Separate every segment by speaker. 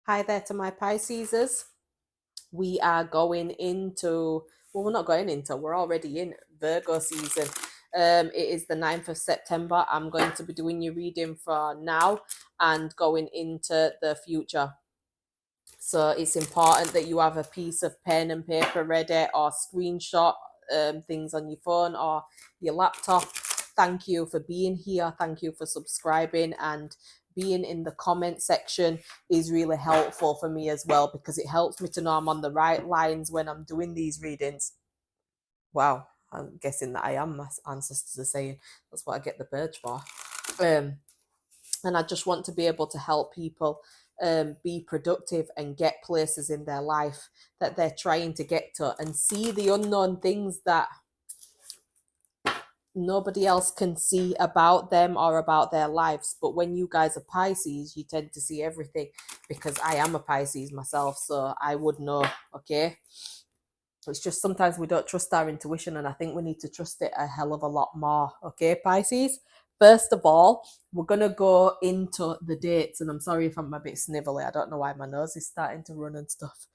Speaker 1: Hi there to my Pisces. We are going into, well, we're not going into, we're already in Virgo season. It is the 9th of September. I'm going to be doing your reading for now and going into the future. So it's important that you have a piece of pen and paper ready or screenshot things on your phone or your laptop. Thank you for being here. Thank you for subscribing, and being in the comment section is really helpful for me as well, because it helps me to know I'm on the right lines when I'm doing these readings. Wow, I'm guessing that I am, my ancestors are saying. That's what I get the birds for. And I just want to be able to help people be productive and get places in their life that they're trying to get to, and see the unknown things that nobody else can see about them or about their lives. But when you guys are Pisces, you tend to see everything, because I am a Pisces myself, so I would know. Okay, it's just sometimes we don't trust our intuition, and I think we need to trust it a hell of a lot more. Okay, Pisces, first of all, we're going to go into the dates, and I'm sorry if I'm a bit snivelly. I don't know why my nose is starting to run and stuff.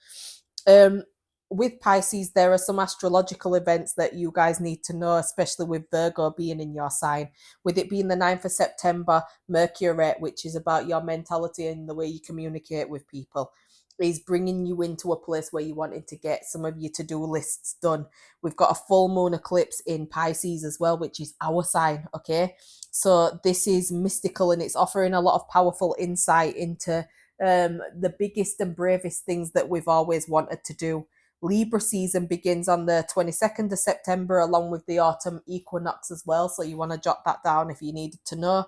Speaker 1: With Pisces, there are some astrological events that you guys need to know, especially with Virgo being in your sign. With it being the 9th of September, Mercury, which is about your mentality and the way you communicate with people, is bringing you into a place where you wanted to get some of your to-do lists done. We've got a full moon eclipse in Pisces as well, which is our sign. Okay, so this is mystical, and it's offering a lot of powerful insight into the biggest and bravest things that we've always wanted to do. Libra season begins on the 22nd of September, along with the autumn equinox as well. So you want to jot that down if you needed to know.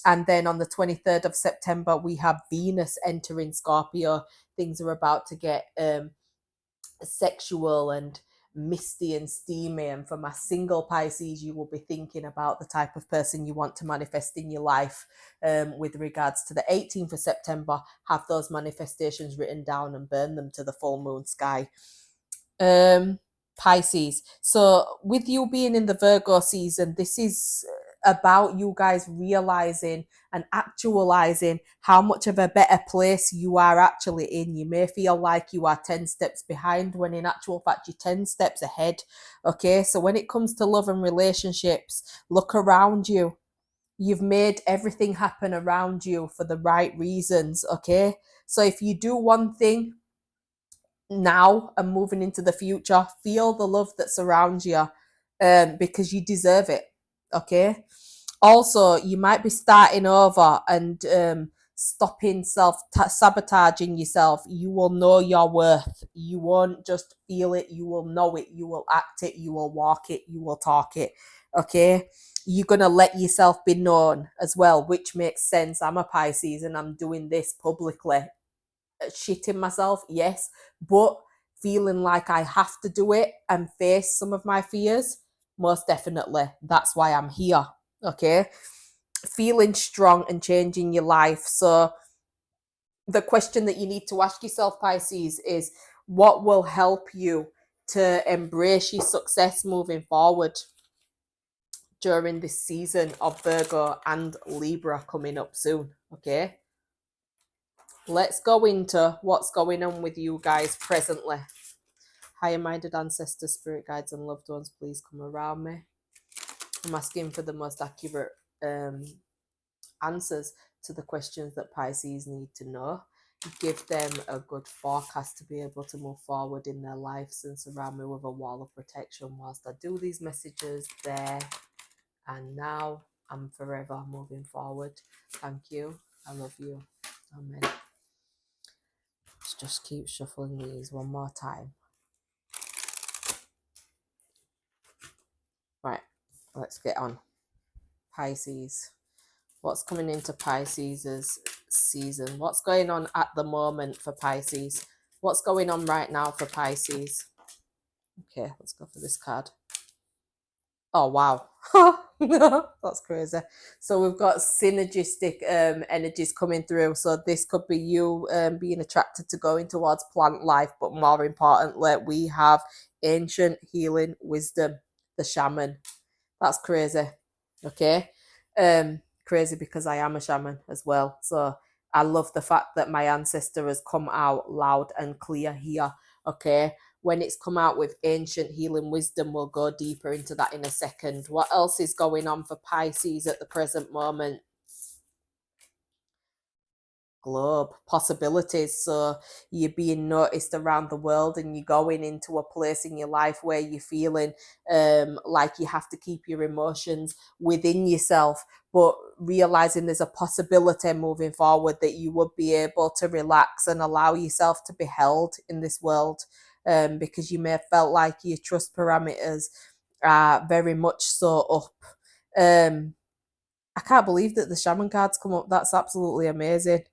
Speaker 1: And then on the 23rd of September, we have Venus entering Scorpio. Things are about to get sexual and misty and steamy. And for my single Pisces, you will be thinking about the type of person you want to manifest in your life. With regards to the 18th of September, have those manifestations written down and burn them to the full moon sky. Pisces. So with you being in the Virgo season, this is about you guys realizing and actualizing how much of a better place you are actually in. You may feel like you are 10 steps behind, when in actual fact you're 10 steps ahead. Okay, so when it comes to love and relationships, look around you. You've made everything happen around you for the right reasons. Okay, so if you do one thing now and moving into the future, feel the love that surrounds you, because you deserve it. Okay, also you might be starting over and stopping sabotaging yourself. You will know your worth. You won't just feel it, you will know it, you will act it, you will walk it, you will talk it. Okay, you're gonna let yourself be known as well, which makes sense. I'm a Pisces and I'm doing this publicly, shitting myself, yes, but feeling like I have to do it and face some of my fears, most definitely. That's why I'm here. Okay, feeling strong and changing your life. So the question that you need to ask yourself, Pisces, is what will help you to embrace your success moving forward during this season of Virgo and Libra coming up soon. Okay, let's go into what's going on with you guys presently. Higher minded ancestors, spirit guides, and loved ones, please come around me. I'm asking for the most accurate answers to the questions that Pisces need to know. Give them a good forecast to be able to move forward in their lives, and surround me with a wall of protection whilst I do these messages there and now. I'm forever moving forward. Thank you. I love you. Amen. Let's just keep shuffling these one more time. Right, let's get on. Pisces. What's coming into Pisces' season? What's going on at the moment for Pisces? What's going on right now for Pisces? Okay, let's go for this card. Oh, wow. That's crazy. So we've got synergistic energies coming through. So this could be you being attracted to going towards plant life, but more importantly, we have ancient healing wisdom, the shaman. That's crazy. Okay. Crazy because I am a shaman as well. So I love the fact that my ancestor has come out loud and clear here. Okay. When it's come out with ancient healing wisdom, we'll go deeper into that in a second. What else is going on for Pisces at the present moment? Globe possibilities. So you're being noticed around the world, and you're going into a place in your life where you're feeling like you have to keep your emotions within yourself, but realizing there's a possibility moving forward that you would be able to relax and allow yourself to be held in this world, because you may have felt like your trust parameters are very much so up. I can't believe that the shaman cards come up. That's absolutely amazing.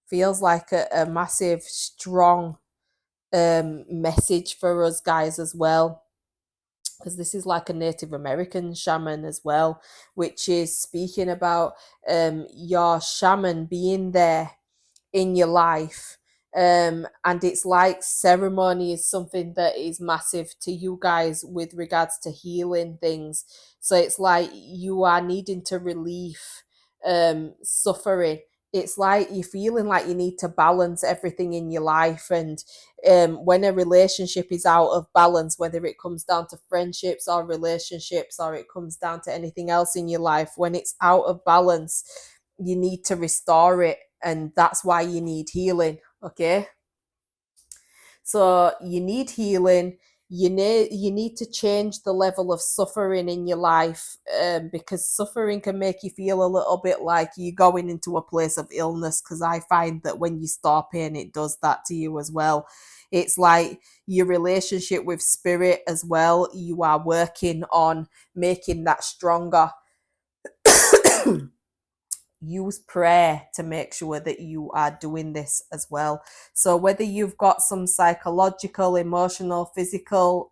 Speaker 1: Feels like a massive, strong message for us guys as well. Because this is like a Native American shaman as well, which is speaking about your shaman being there in your life. And it's like ceremony is something that is massive to you guys with regards to healing things. So it's like you are needing to relieve suffering. It's like you're feeling like you need to balance everything in your life. And when a relationship is out of balance, whether it comes down to friendships or relationships, or it comes down to anything else in your life, when it's out of balance, you need to restore it, and that's why you need healing. Okay, so you need healing. You need to change the level of suffering in your life, because suffering can make you feel a little bit like you're going into a place of illness, because I find that when you store pain, it does that to you as well. It's like your relationship with spirit as well, you are working on making that stronger. Use prayer to make sure that you are doing this as well. So whether you've got some psychological, emotional, physical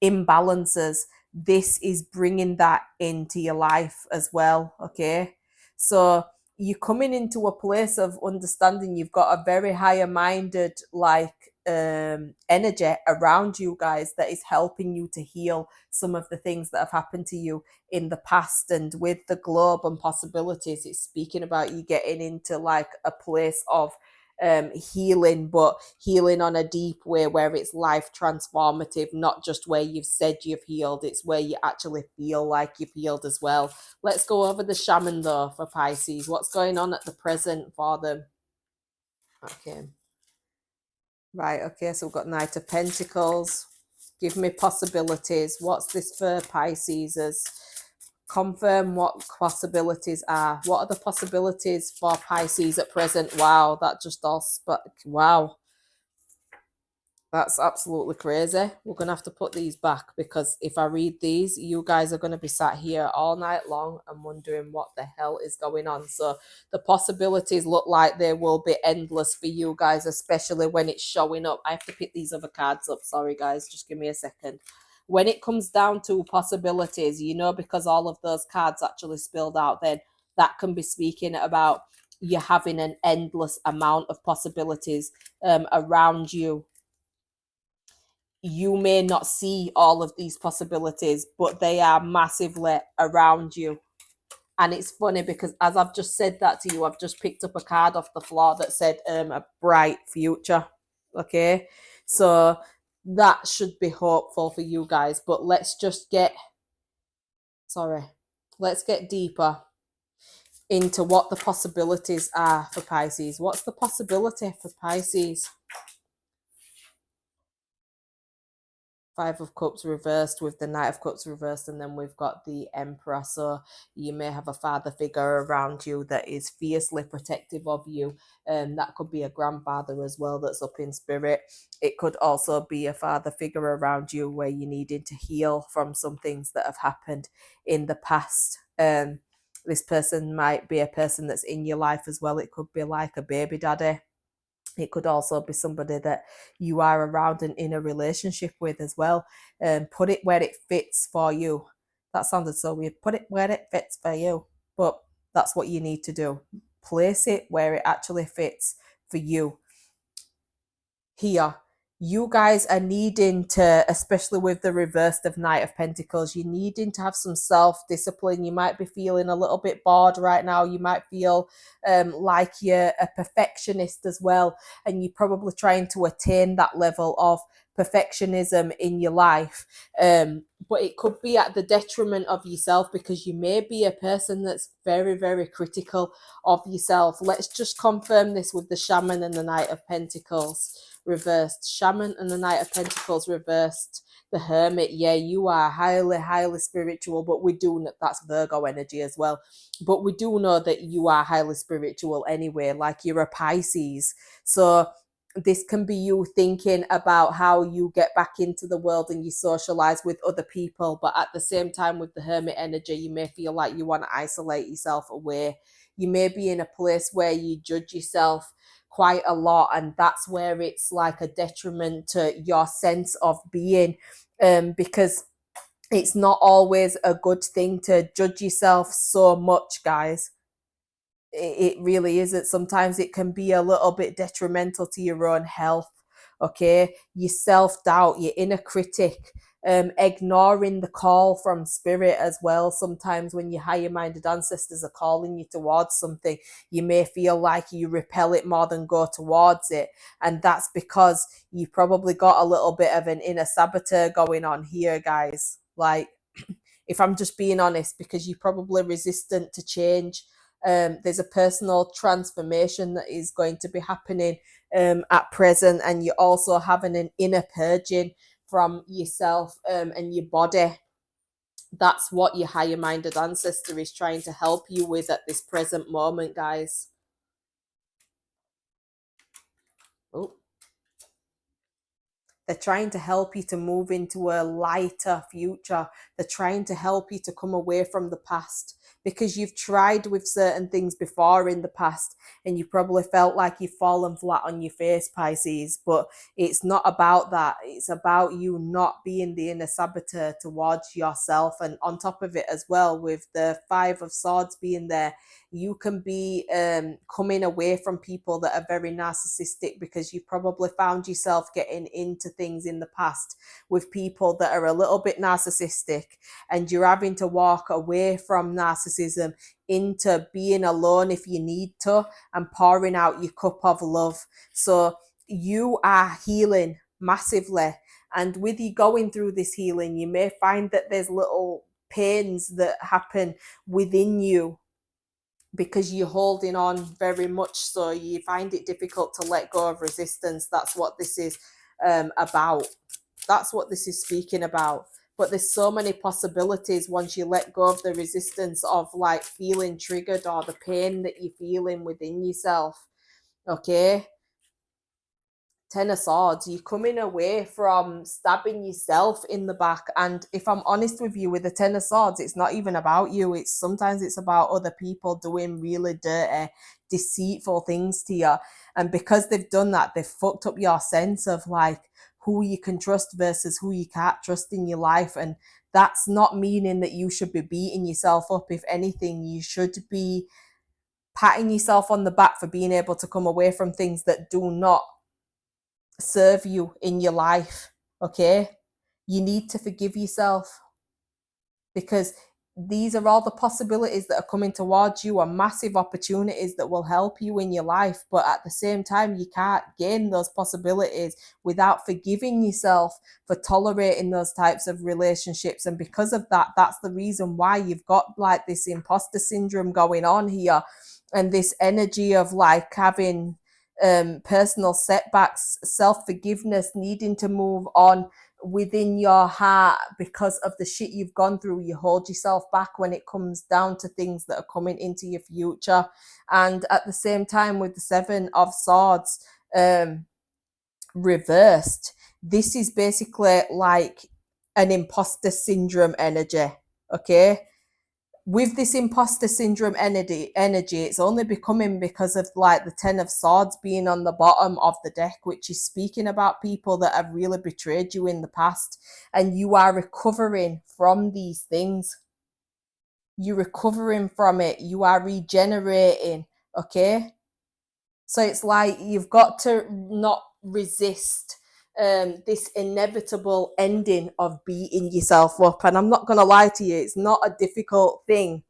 Speaker 1: imbalances, this is bringing that into your life as well. Okay, so you're coming into a place of understanding. You've got a very higher minded like energy around you guys that is helping you to heal some of the things that have happened to you in the past. And with the globe and possibilities, it's speaking about you getting into like a place of healing, but healing on a deep way where it's life transformative, not just where you've said you've healed, it's where you actually feel like you've healed as well. Let's go over the shaman though for Pisces. What's going on at the present for them? Okay. Right, okay, so we've got Knight of Pentacles. Give me possibilities. What's this for Pisces? Confirm what possibilities are. What are the possibilities for Pisces at present? Wow, that just all wow. That's absolutely crazy. We're going to have to put these back, because if I read these, you guys are going to be sat here all night long and wondering what the hell is going on. So the possibilities look like they will be endless for you guys, especially when it's showing up. I have to pick these other cards up. Sorry, guys. Just give me a second. When it comes down to possibilities, because all of those cards actually spilled out, then that can be speaking about you having an endless amount of possibilities around you. You may not see all of these possibilities, but they are massively around you. And it's funny because as I've just said that to you, I've just picked up a card off the floor that said a bright future. Okay, so that should be hopeful for you guys. But let's get deeper into what the possibilities are for Pisces. What's the possibility for Pisces? Five of Cups reversed with the Knight of Cups reversed, and then we've got the Emperor. So you may have a father figure around you that is fiercely protective of you. That could be a grandfather as well that's up in spirit. It could also be a father figure around you where you needed to heal from some things that have happened in the past. This person might be a person that's in your life as well. It could be like a baby daddy. It could also be somebody that you are around and in a relationship with as well. Put it where it fits for you. That sounded so weird. Put it where it fits for you. But that's what you need to do. Place it where it actually fits for you. Here, You guys are needing to, especially with the reverse of Knight of Pentacles, you're needing to have some self-discipline. You might be feeling a little bit bored right now. You might feel like you're a perfectionist as well, and you're probably trying to attain that level of perfectionism in your life. But it could be at the detriment of yourself, because you may be a person that's very, very critical of yourself. Let's just confirm this with the Shaman and the Knight of Pentacles reversed. Shaman and the Knight of Pentacles reversed. The Hermit, yeah, you are highly, highly spiritual, but we do know that's Virgo energy as well. But we do know that you are highly spiritual anyway, like you're a Pisces. So this can be you thinking about how you get back into the world and you socialize with other people. But at the same time, with the Hermit energy, you may feel like you want to isolate yourself away. You may be in a place where you judge yourself quite a lot, and that's where it's like a detriment to your sense of being, because it's not always a good thing to judge yourself so much, guys. It really isn't. Sometimes it can be a little bit detrimental to your own health. Okay, your self-doubt, your inner critic, ignoring the call from spirit as well. Sometimes when your higher minded ancestors are calling you towards something, you may feel like you repel it more than go towards it, and that's because you probably got a little bit of an inner saboteur going on here, guys. Like, if I'm just being honest, because you're probably resistant to change. There's a personal transformation that is going to be happening at present, and you're also having an inner purging from yourself and your body. That's what your higher minded ancestor is trying to help you with at this present moment, guys. Oh. They're trying to help you to move into a lighter future. They're trying to help you to come away from the past, because you've tried with certain things before in the past and you probably felt like you've fallen flat on your face, Pisces. But it's not about that. It's about you not being the inner saboteur towards yourself. And on top of it as well, with the Five of Swords being there, you can be coming away from people that are very narcissistic, because you've probably found yourself getting into things in the past with people that are a little bit narcissistic, and you're having to walk away from narcissism into being alone if you need to, and pouring out your cup of love. So you are healing massively, and with you going through this healing, you may find that there's little pains that happen within you, because you're holding on very much, so you find it difficult to let go of resistance. That's what this is about. That's what this is speaking about. But there's so many possibilities once you let go of the resistance of like feeling triggered, or the pain that you're feeling within yourself. Okay, Ten of Swords, you're coming away from stabbing yourself in the back. And if I'm honest with you, with the Ten of Swords, it's not even about you. It's sometimes it's about other people doing really dirty, deceitful things to you. And because they've done that, they've fucked up your sense of like who you can trust versus who you can't trust in your life. And that's not meaning that you should be beating yourself up. If anything, you should be patting yourself on the back for being able to come away from things that do not serve you in your life. Okay, you need to forgive yourself, because these are all the possibilities that are coming towards you, are massive opportunities that will help you in your life. But at the same time, you can't gain those possibilities without forgiving yourself for tolerating those types of relationships. And because of that, that's the reason why you've got like this imposter syndrome going on here, and this energy of like having personal setbacks, self-forgiveness, needing to move on within your heart because of the shit you've gone through. You hold yourself back when it comes down to things that are coming into your future. And at the same time, with the Seven of Swords reversed, this is basically like an imposter syndrome energy. Okay, with this imposter syndrome energy, it's only becoming because of like the Ten of Swords being on the bottom of the deck, which is speaking about people that have really betrayed you in the past, and you are recovering from these things. You're recovering from it. You are regenerating. Okay, so it's like you've got to not resist this inevitable ending of beating yourself up. And I'm not going to lie to you, it's not a difficult thing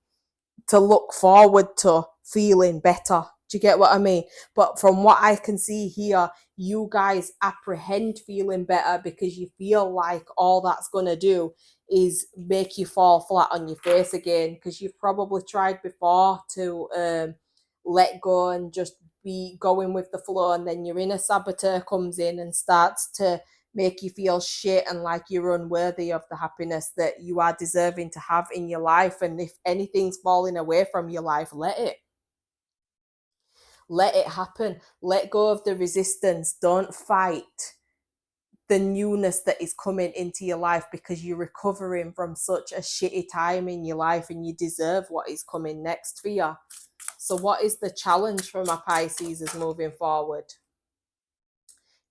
Speaker 1: to look forward to feeling better. Do you get what I mean? But from what I can see here, you guys apprehend feeling better because you feel like all that's going to do is make you fall flat on your face again, because you've probably tried before to let go and just be going with the flow, and then your inner saboteur comes in and starts to make you feel shit and like you're unworthy of the happiness that you are deserving to have in your life. And if anything's falling away from your life, let it happen. Let go of the resistance. Don't fight the newness that is coming into your life, because you're recovering from such a shitty time in your life and you deserve what is coming next for you. So what is the challenge for my Pisces is moving forward?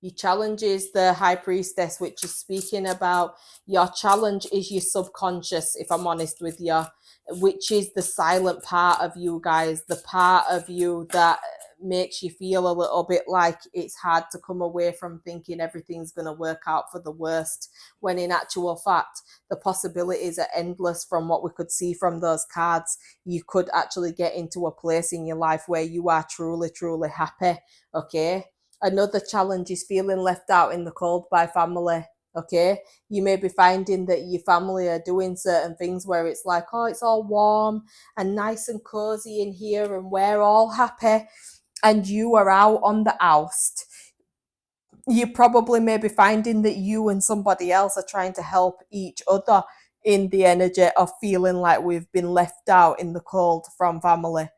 Speaker 1: Your challenge is the High Priestess, which is speaking about your challenge is your subconscious, if I'm honest with you, which is the silent part of you guys, the part of you that makes you feel a little bit like it's hard to come away from thinking everything's going to work out for the worst, when in actual fact, the possibilities are endless. From what we could see from those cards, you could actually get into a place in your life where you are truly, truly happy, okay? Another challenge is feeling left out in the cold by family. Okay, you may be finding that your family are doing certain things where it's like, oh, it's all warm and nice and cozy in here and we're all happy, and you are out on the oust. You probably may be finding that you and somebody else are trying to help each other in the energy of feeling like we've been left out in the cold from family,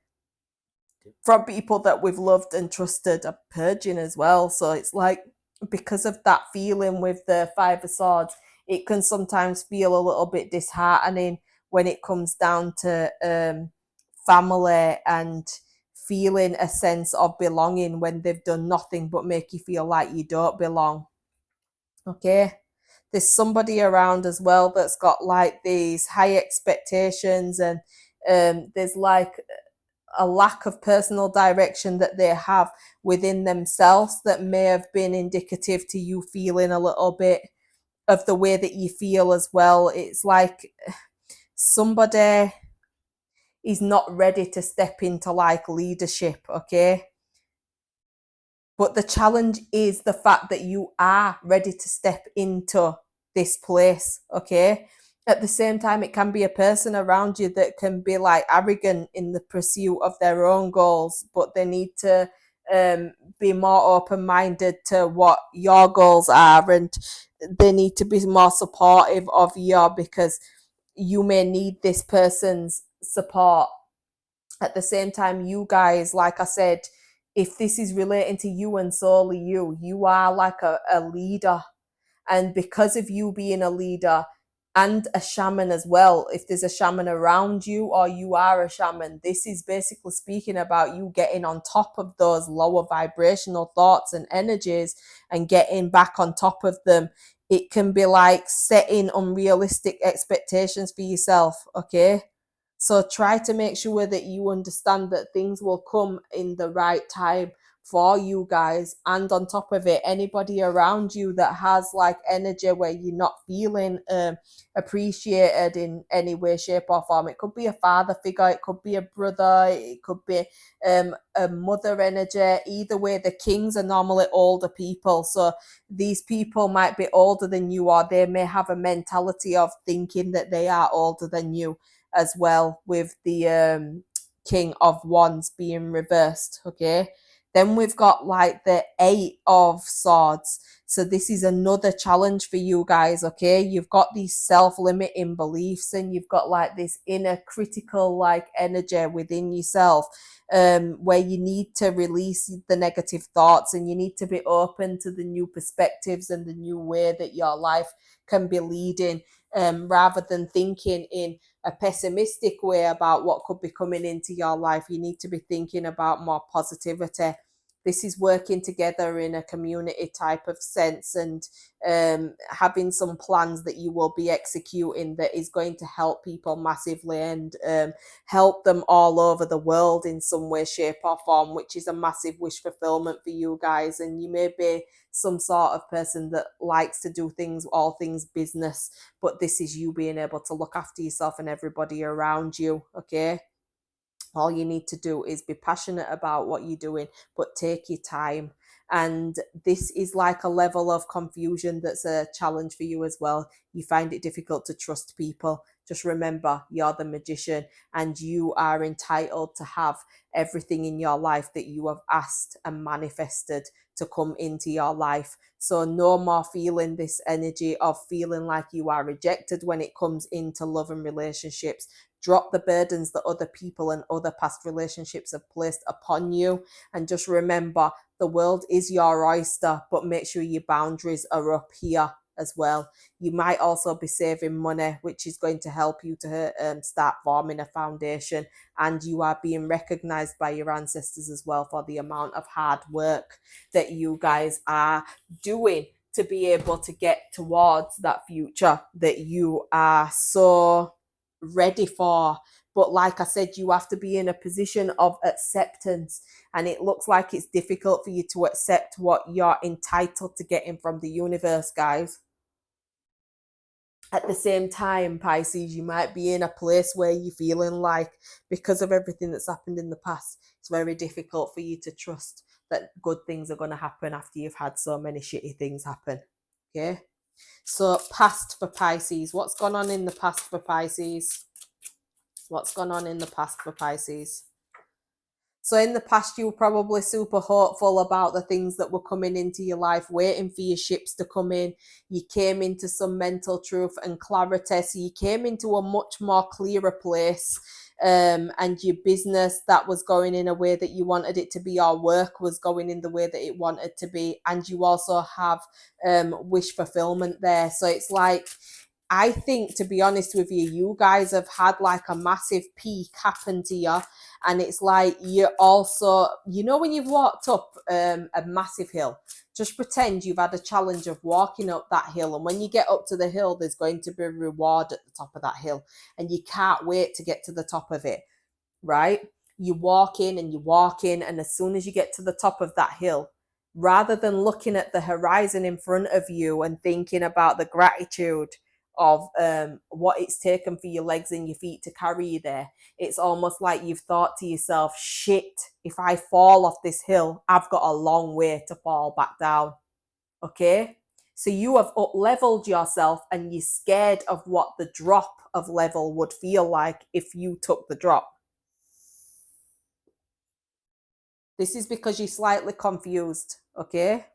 Speaker 1: from people that we've loved and trusted, are purging as well. So it's like, because of that feeling with the Five of Swords, it can sometimes feel a little bit disheartening when it comes down to family and feeling a sense of belonging when they've done nothing but make you feel like you don't belong. Okay. There's somebody around as well that's got like these high expectations, and there's like a lack of personal direction that they have within themselves that may have been indicative to you feeling a little bit of the way that you feel as well. It's like somebody is not ready to step into like leadership, okay? But the challenge is the fact that you are ready to step into this place, okay? At the same time, it can be a person around you that can be like arrogant in the pursuit of their own goals, but they need to be more open minded to what your goals are, and they need to be more supportive of you, because you may need this person's support. At the same time, you guys, like I said, if this is relating to you and solely you, you are like a leader. And because of you being a leader and a shaman as well, if there's a shaman around you or you are a shaman, this is basically speaking about you getting on top of those lower vibrational thoughts and energies and getting back on top of them. It can be like setting unrealistic expectations for yourself, okay? So try to make sure that you understand that things will come in the right time for you guys. And on top of it, anybody around you that has like energy where you're not feeling appreciated in any way, shape, or form. It could be a father figure, it could be a brother, it could be a mother energy. Either way, the kings are normally older people. So these people might be older than you, or they may have a mentality of thinking that they are older than you as well, with the King of Wands being reversed, okay? Then we've got like the Eight of Swords. So this is another challenge for you guys, okay? You've got these self-limiting beliefs, and you've got like this inner critical like energy within yourself, where you need to release the negative thoughts, and you need to be open to the new perspectives and the new way that your life can be leading, rather than thinking in a pessimistic way about what could be coming into your life. You need to be thinking about more positivity. This is working together in a community type of sense, and having some plans that you will be executing that is going to help people massively, and help them all over the world in some way, shape, or form, which is a massive wish fulfillment for you guys. And you may be some sort of person that likes to do things, all things business, but this is you being able to look after yourself and everybody around you. Okay, all you need to do is be passionate about what you're doing, but take your time. And this is like a level of confusion that's a challenge for you as well. You find it difficult to trust people. Just remember, you're the magician, and you are entitled to have everything in your life that you have asked and manifested to come into your life. So no more feeling this energy of feeling like you are rejected when it comes into love and relationships. Drop the burdens that other people and other past relationships have placed upon you. And just remember, the world is your oyster, but make sure your boundaries are up here as well. You might also be saving money, which is going to help you to start forming a foundation. And you are being recognized by your ancestors as well for the amount of hard work that you guys are doing to be able to get towards that future that you are so ready for. But like I said, you have to be in a position of acceptance, and it looks like it's difficult for you to accept what you're entitled to getting from the universe, guys. At the same time, Pisces, you might be in a place where you're feeling like, because of everything that's happened in the past, it's very difficult for you to trust that good things are going to happen after you've had so many shitty things happen. Okay, so past for Pisces. What's gone on in the past for Pisces? What's gone on in the past for Pisces? So in the past, you were probably super hopeful about the things that were coming into your life, waiting for your ships to come in. You came into some mental truth and clarity. So you came into a much more clearer place. And your business that was going in a way that you wanted it to be, our work was going in the way that it wanted to be. And you also have wish fulfillment there. So it's like, I think, to be honest with you, you guys have had like a massive peak happen to you. And it's like, you're also, when you've walked up a massive hill, just pretend you've had a challenge of walking up that hill. And when you get up to the hill, there's going to be a reward at the top of that hill. And you can't wait to get to the top of it, right? You walk in and you walk in. And as soon as you get to the top of that hill, rather than looking at the horizon in front of you and thinking about the gratitude of what it's taken for your legs and your feet to carry you there, it's almost like you've thought to yourself, shit, if I fall off this hill, I've got a long way to fall back down. Okay, so you have up leveled yourself, and you're scared of what the drop of level would feel like if you took the drop. This is because you're slightly confused. Okay,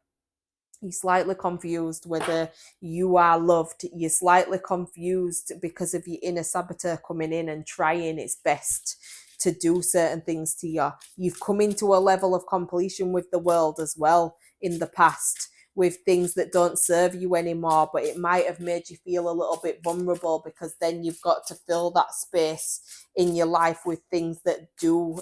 Speaker 1: you're slightly confused whether you are loved. You're slightly confused because of your inner saboteur coming in and trying its best to do certain things to you. You've come into a level of completion with the world as well in the past, with things that don't serve you anymore, but it might have made you feel a little bit vulnerable, because then you've got to fill that space in your life with things that do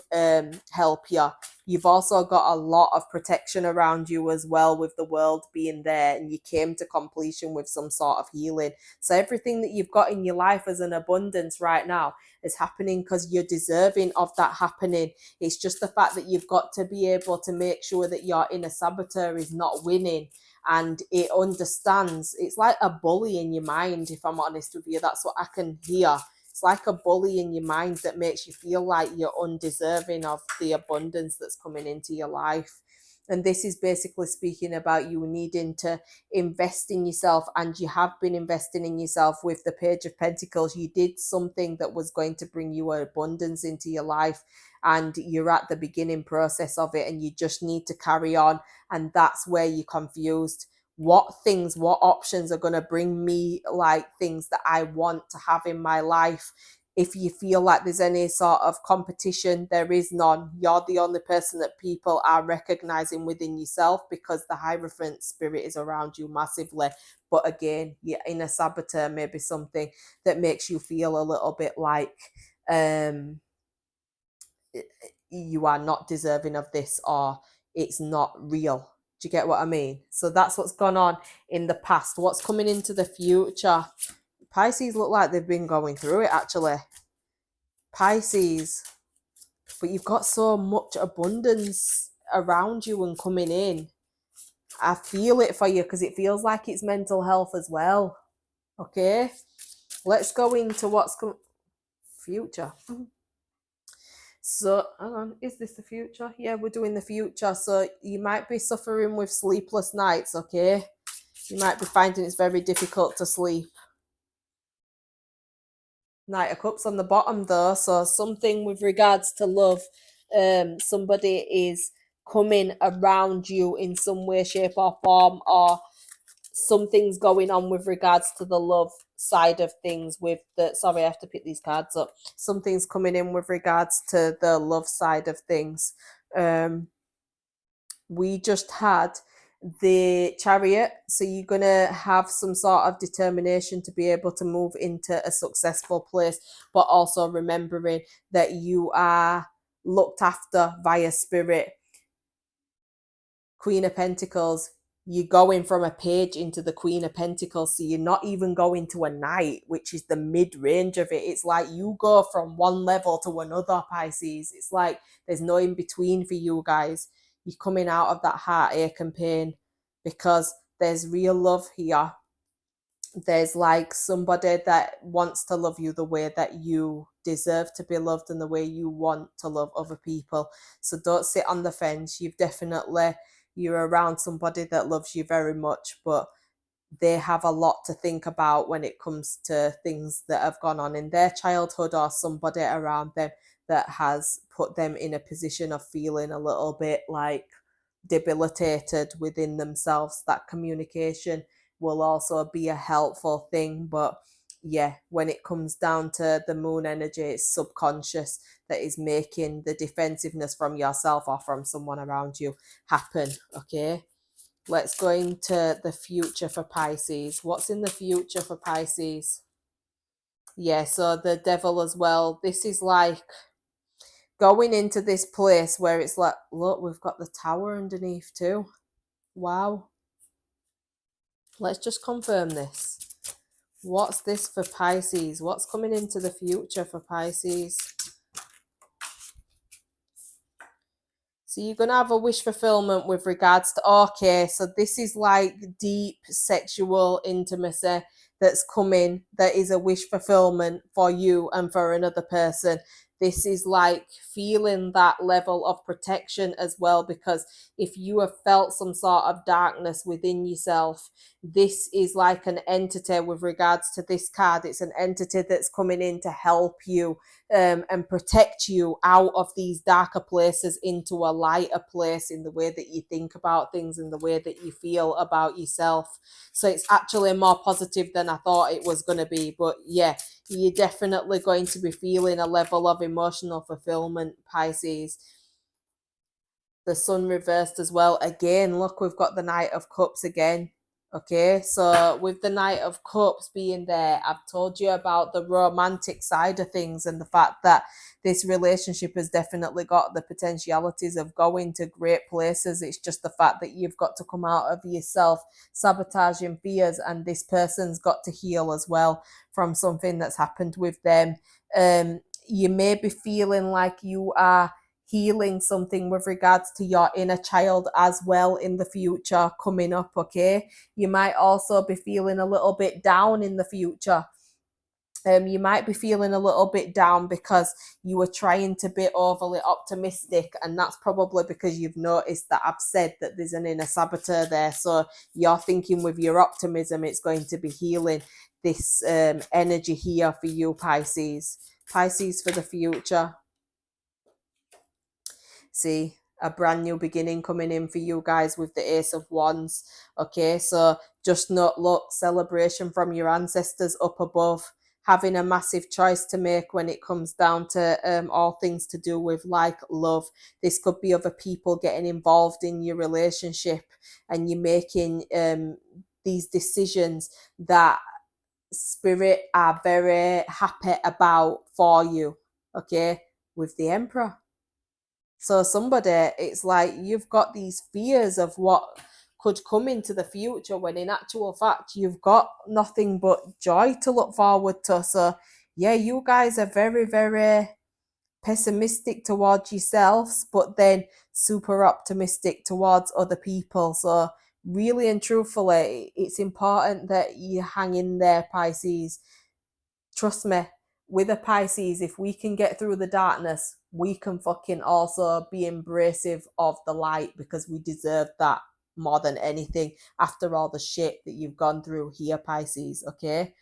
Speaker 1: help you. You've also got a lot of protection around you as well, with the world being there, and you came to completion with some sort of healing. So everything that you've got in your life as an abundance right now is happening because you're deserving of that happening. It's just the fact that you've got to be able to make sure that your inner saboteur is not winning, and it understands. It's like a bully in your mind, if I'm honest with you. That's what I can hear. It's like a bully in your mind that makes you feel like you're undeserving of the abundance that's coming into your life. And this is basically speaking about you needing to invest in yourself, and you have been investing in yourself with the Page of Pentacles. You did something that was going to bring you abundance into your life, and you're at the beginning process of it, and you just need to carry on. And that's where you're confused. What options are going to bring me like things that I want to have in my life? If you feel like there's any sort of competition, there is none. You're the only person that people are recognizing within yourself, because the Hierophant spirit is around you massively. But again, your inner saboteur may be something that makes you feel a little bit like you are not deserving of this, or it's not real. Do you get what I mean? So that's what's gone on in the past. What's coming into the future? Pisces look like they've been going through it actually. Pisces, but you've got so much abundance around you and coming in. I feel it for you because it feels like it's mental health as well. Okay, let's go into what's future. So, hang on, is this the future? Yeah, we're doing the future. So, you might be suffering with sleepless nights, okay? You might be finding it's very difficult to sleep. Knight of Cups on the bottom, though. So, something with regards to love, somebody is coming around you in some way, shape, or form, or something's going on with regards to the love side of things with the sorry, I have to pick these cards up. Something's coming in with regards to the love side of things. We just had the Chariot, so you're gonna have some sort of determination to be able to move into a successful place, but also remembering that you are looked after via spirit. Queen of Pentacles, you're going from a page into the Queen of Pentacles, so you're not even going to a knight, which is the mid-range of it. It's like you go from one level to another, Pisces. It's like there's no in between for you guys. You're coming out of that heartache and pain because there's real love here. There's like somebody that wants to love you the way that you deserve to be loved and the way you want to love other people. So don't sit on the fence. You're around somebody that loves you very much, but they have a lot to think about when it comes to things that have gone on in their childhood or somebody around them that has put them in a position of feeling a little bit like debilitated within themselves. That communication will also be a helpful thing, but yeah, when it comes down to the moon energy, it's subconscious that is making the defensiveness from yourself or from someone around you happen. Okay, let's go into the future for Pisces. What's in the future for Pisces? Yeah, so the devil as well. This is like going into this place where it's like, look, we've got the tower underneath too. Wow. Let's just confirm this. What's this for Pisces? What's coming into the future for Pisces? So you're going to have a wish fulfillment with regards to, okay, so this is like deep sexual intimacy that's coming, that is a wish fulfillment for you and for another person. This is like feeling that level of protection as well, because if you have felt some sort of darkness within yourself, this is like an entity with regards to this card. It's an entity that's coming in to help you and protect you out of these darker places into a lighter place in the way that you think about things, in the way that you feel about yourself. So it's actually more positive than I thought it was going to be. But yeah, you're definitely going to be feeling a level of emotional fulfillment, Pisces. The sun reversed as well. Again, look, we've got the Knight of Cups again. Okay, so with the Knight of Cups being there, I've told you about the romantic side of things and the fact that this relationship has definitely got the potentialities of going to great places. It's just the fact that you've got to come out of yourself sabotaging fears, and this person's got to heal as well from something that's happened with them. You may be feeling like you are healing something with regards to your inner child as well in the future coming up. Okay, you might also be feeling a little bit down in the future. You might be feeling a little bit down because you were trying to be overly optimistic, and that's probably because you've noticed that I've said that there's an inner saboteur there. So you're thinking with your optimism it's going to be healing this energy here for you, Pisces. Pisces for the future. See, a brand new beginning coming in for you guys with the Ace of Wands. Okay, so just not look, celebration from your ancestors up above, having a massive choice to make when it comes down to all things to do with like love. This could be other people getting involved in your relationship, and you're making these decisions that spirit are very happy about for you. Okay, with the Emperor. So somebody, it's like you've got these fears of what could come into the future when in actual fact you've got nothing but joy to look forward to. So yeah, you guys are very, very pessimistic towards yourselves, but then super optimistic towards other people. So really and truthfully, it's important that you hang in there, Pisces. Trust me, with a Pisces, if we can get through the darkness, we can fucking also be embracive of the light, because we deserve that more than anything after all the shit that you've gone through here, Pisces. Okay.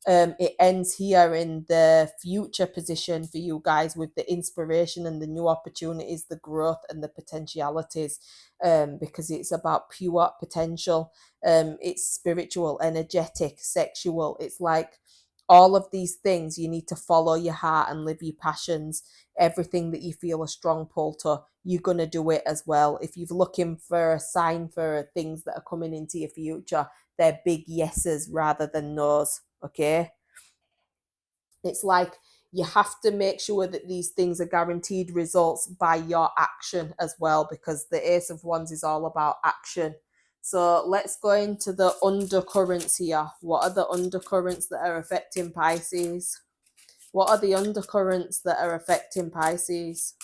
Speaker 1: It ends here in the future position for you guys with the inspiration and the new opportunities, the growth and the potentialities, because it's about pure potential. It's spiritual, energetic, sexual. It's like all of these things. You need to follow your heart and live your passions. Everything that you feel a strong pull to, you're going to do it as well. If you're looking for a sign for things that are coming into your future, they're big yeses rather than nos. Okay. It's like you have to make sure that these things are guaranteed results by your action as well, because the Ace of Wands is all about action. So let's go into the undercurrents here. What are the undercurrents that are affecting Pisces? What are the undercurrents that are affecting Pisces?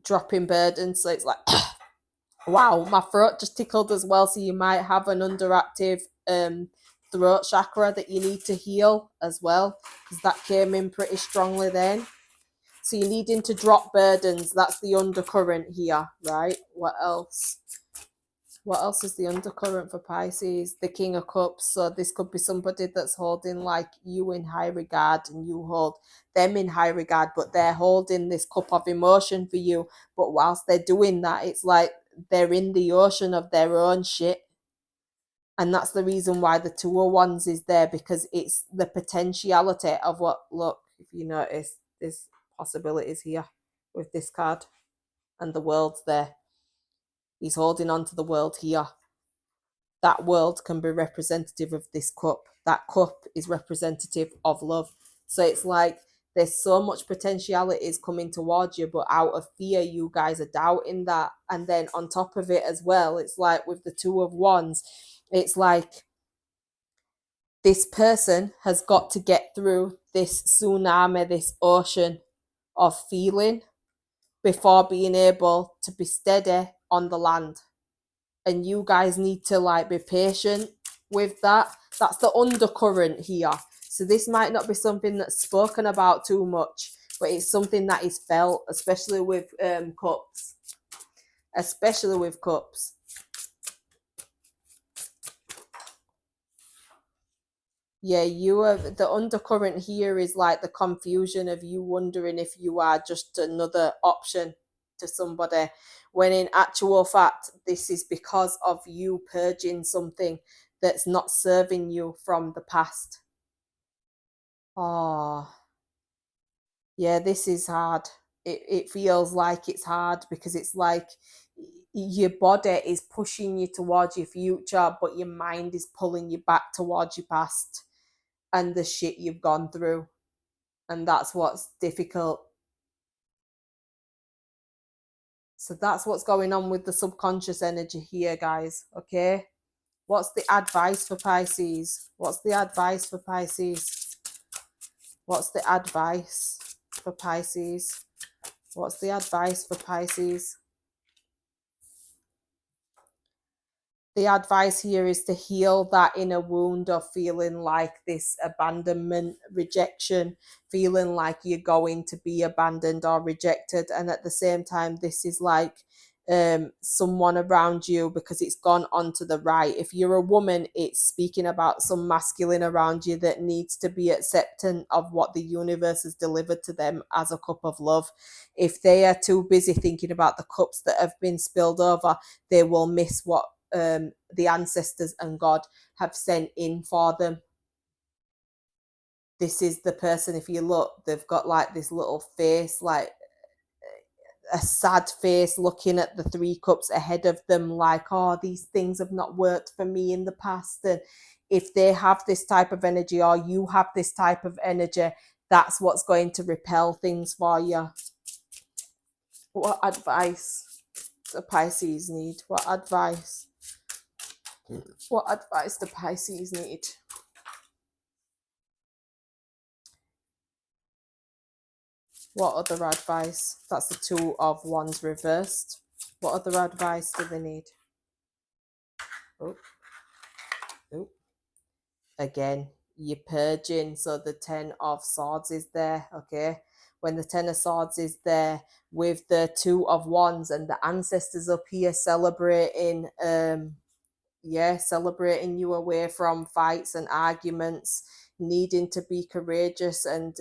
Speaker 1: Dropping burdens. So it's like, wow, my throat just tickled as well. So you might have an underactive throat chakra that you need to heal as well, because that came in pretty strongly then. So you're needing to drop burdens. That's the undercurrent here, right? What else? What else is the undercurrent for Pisces? The King of Cups. So this could be somebody that's holding like you in high regard and you hold them in high regard, but they're holding this cup of emotion for you. But whilst they're doing that, it's like they're in the ocean of their own shit. And that's the reason why the Two of Wands is there, because it's the potentiality of what, look, if you notice, there's possibilities here with this card, and the world's there. He's holding on to the world here. That world can be representative of this cup. That cup is representative of love. So it's like there's so much potentialities coming towards you, but out of fear, you guys are doubting that. And then on top of it as well, it's like with the Two of Wands, it's like this person has got to get through this tsunami, this ocean of feeling, before being able to be steady on the land. And you guys need to like be patient with that. That's the undercurrent here. So this might not be something that's spoken about too much, but it's something that is felt, especially with cups. Especially with cups. Yeah, you are, the undercurrent here is like the confusion of you wondering if you are just another option to somebody, when in actual fact this is because of you purging something that's not serving you from the past. Oh yeah, this is hard. It feels like it's hard, because it's like your body is pushing you towards your future, but your mind is pulling you back towards your past and the shit you've gone through. And that's what's difficult. So that's what's going on with the subconscious energy here, guys. Okay. What's the advice for Pisces? What's the advice for Pisces? What's the advice for Pisces? What's the advice for Pisces? The advice here is to heal that inner wound of feeling like this abandonment, rejection, feeling like you're going to be abandoned or rejected. And at the same time, this is like someone around you, because it's gone on to the right. If you're a woman, it's speaking about some masculine around you that needs to be accepting of what the universe has delivered to them as a cup of love. If they are too busy thinking about the cups that have been spilled over, they will miss what the ancestors and God have sent in for them. This is the person, if you look, they've got like this little face, like a sad face, looking at the three cups ahead of them, like, oh, these things have not worked for me in the past. And if they have this type of energy, or you have this type of energy, that's what's going to repel things for you. What advice do Pisces need? What advice? What advice do Pisces need? What other advice? That's the Two of Wands reversed. What other advice do they need? Oh, oh. Again, you're purging. So the Ten of Swords is there, okay? When the Ten of Swords is there with the Two of Wands and the ancestors up here celebrating, celebrating you away from fights and arguments, needing to be courageous and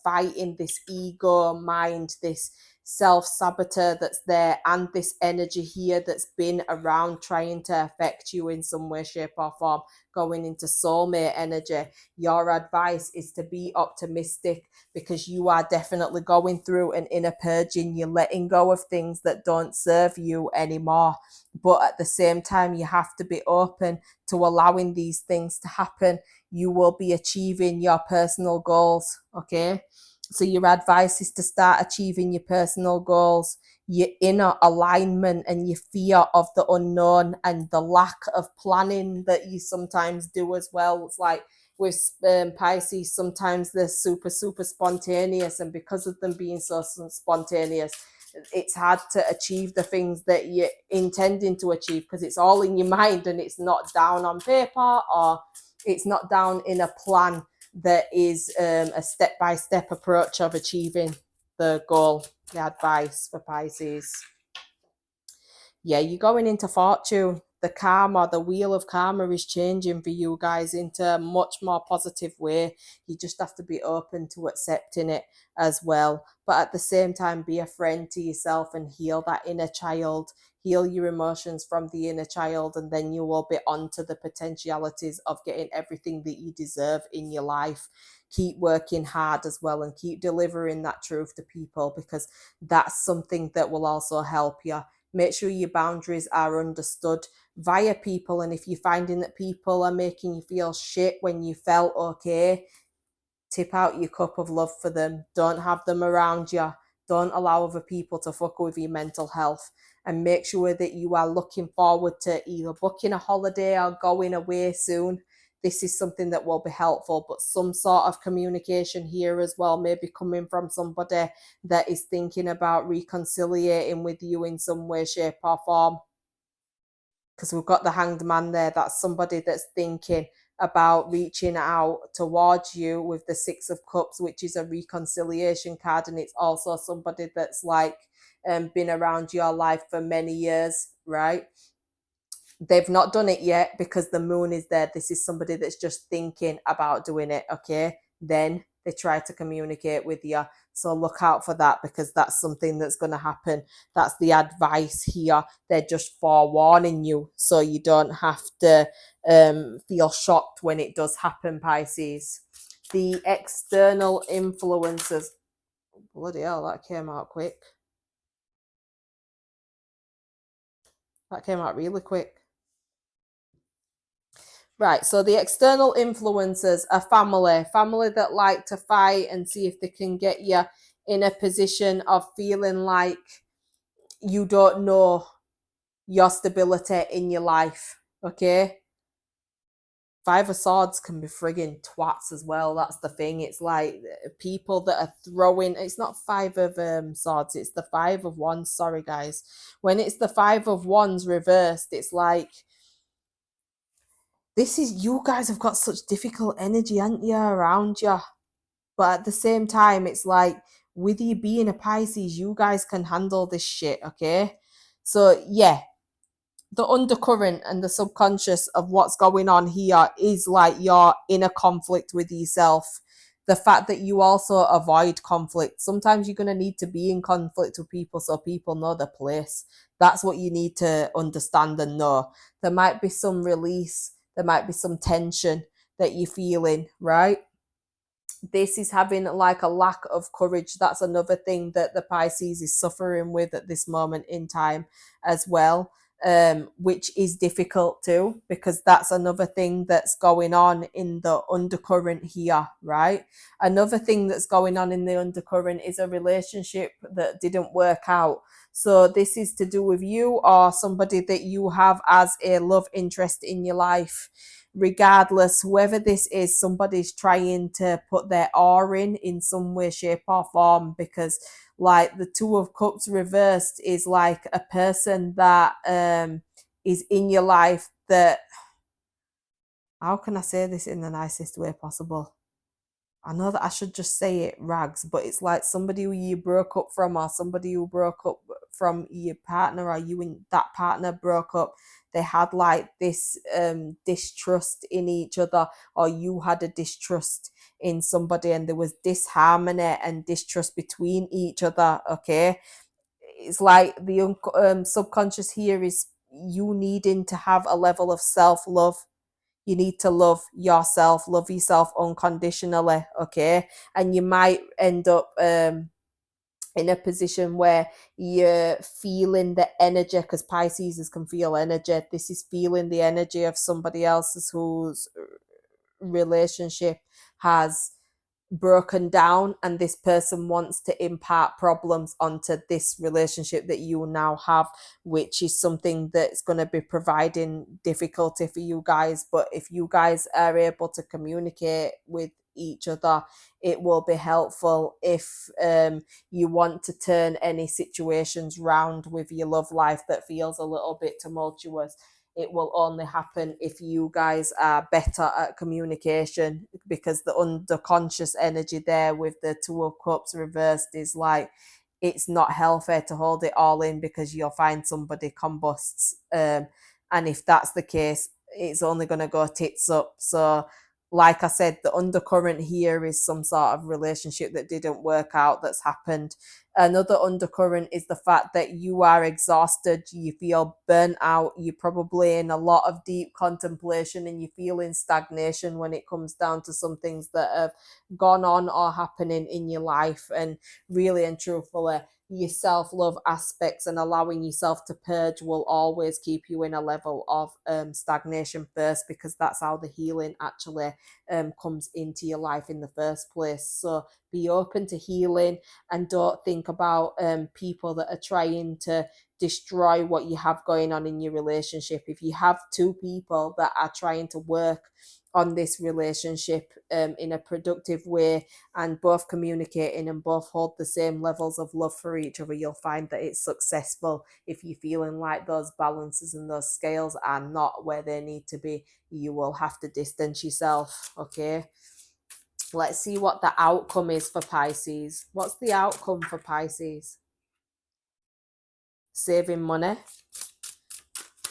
Speaker 1: fighting this ego mind, this self-saboteur that's there, and this energy here that's been around trying to affect you in some way, shape or form, going into soulmate energy. Your advice is to be optimistic, because you are definitely going through an inner purging. You're letting go of things that don't serve you anymore, but at the same time you have to be open to allowing these things to happen. You will be achieving your personal goals, okay? So your advice is to start achieving your personal goals. Your inner alignment and your fear of the unknown and the lack of planning that you sometimes do as well. It's like with Pisces, sometimes they're super spontaneous, and because of them being so spontaneous, it's hard to achieve the things that you're intending to achieve, because it's all in your mind and it's not down on paper, or it's not down in a plan that is a step-by-step approach of achieving the goal. The advice for Pisces. Yeah, you're going into fortune. The karma, the wheel of karma is changing for you guys into a much more positive way. You just have to be open to accepting it as well. But at the same time, be a friend to yourself and heal that inner child. Heal your emotions from the inner child, and then you will be on to the potentialities of getting everything that you deserve in your life. Keep working hard as well, and keep delivering that truth to people, because that's something that will also help you. Make sure your boundaries are understood via people. And if you're finding that people are making you feel shit when you felt okay, tip out your cup of love for them. Don't have them around you. Don't allow other people to fuck with your mental health. And make sure that you are looking forward to either booking a holiday or going away soon. This is something that will be helpful, but some sort of communication here as well, maybe coming from somebody that is thinking about reconciliating with you in some way, shape or form. Because we've got the Hanged Man there. That's somebody that's thinking about reaching out towards you with the Six of Cups, which is a reconciliation card. And it's also somebody that's like been around your life for many years, right? They've not done it yet because the moon is there. This is somebody that's just thinking about doing it, okay? Then they try to communicate with you. So look out for that, because that's something that's going to happen. That's the advice here. They're just forewarning you so you don't have to feel shocked when it does happen, Pisces. The external influences. Bloody hell, that came out quick. That came out really quick. Right, so the external influences are family that like to fight and see if they can get you in a position of feeling like you don't know your stability in your life, okay? Five of Swords can be frigging twats as well. That's the thing. It's like people that are throwing. It's not Five of Swords. It's the Five of Wands. Sorry, guys. When it's the Five of Wands reversed, it's like, this is, you guys have got such difficult energy, aren't you, around you? But at the same time, it's like, with you being a Pisces, you guys can handle this shit, okay? So yeah, the undercurrent and the subconscious of what's going on here is like your inner conflict with yourself. The fact that you also avoid conflict. Sometimes you're going to need to be in conflict with people so people know the place. That's what you need to understand and know. There might be some release. There might be some tension that you're feeling, right? This is having like a lack of courage. That's another thing that the Pisces is suffering with at this moment in time as well. which is difficult too, because that's another thing that's going on in the undercurrent here, right? Another thing that's going on in the undercurrent is a relationship that didn't work out. So this is to do with you or somebody that you have as a love interest in your life. Regardless, whoever this is, somebody's trying to put their awe in some way, shape, or form, because like the Two of Cups reversed is like a person that is in your life that, how can I say this in the nicest way possible? I know that I should just say it rags, but it's like somebody who you broke up from, or somebody who broke up from your partner, or you and that partner broke up. They had like this distrust in each other, or you had a distrust in somebody, and there was disharmony and distrust between each other. Okay, it's like the subconscious here is you needing to have a level of self love. You need to love yourself unconditionally, okay? And you might end up in a position where you're feeling the energy, because Pisces can feel energy. This is feeling the energy of somebody else's whose relationship has broken down, and this person wants to impart problems onto this relationship that you now have, which is something that's going to be providing difficulty for you guys. But if you guys are able to communicate with each other, it will be helpful if you want to turn any situations round with your love life that feels a little bit tumultuous. It will only happen if you guys are better at communication, because the underconscious energy there with the Two of Cups reversed is like, it's not healthy to hold it all in, because you'll find somebody combusts. And if that's the case, it's only going to go tits up. So like I said, the undercurrent here is some sort of relationship that didn't work out that's happened. Another undercurrent is the fact that you are exhausted, you feel burnt out, you're probably in a lot of deep contemplation, and you feel in stagnation when it comes down to some things that have gone on or happening in your life. And really and truthfully, your self-love aspects and allowing yourself to purge will always keep you in a level of stagnation first, because that's how the healing actually comes into your life in the first place. So be open to healing, and don't think about people that are trying to destroy what you have going on in your relationship. If you have two people that are trying to work on this relationship in a productive way, and both communicating and both hold the same levels of love for each other, you'll find that it's successful. If you're feeling like those balances and those scales are not where they need to be, you will have to distance yourself, okay? Let's see what the outcome is for Pisces. What's the outcome for Pisces? Saving money.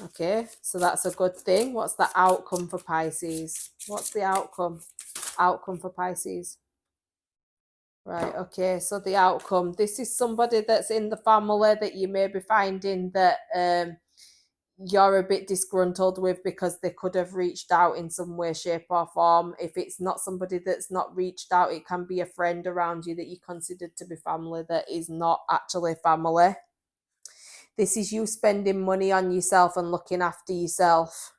Speaker 1: Okay, so that's a good thing. What's the outcome for Pisces? What's the outcome? Outcome for Pisces. Right, okay, so the outcome. This is somebody that's in the family that you may be finding that you're a bit disgruntled with, because they could have reached out in some way, shape, or form. If it's not somebody that's not reached out, it can be a friend around you that you considered to be family that is not actually family. This is you spending money on yourself and looking after yourself.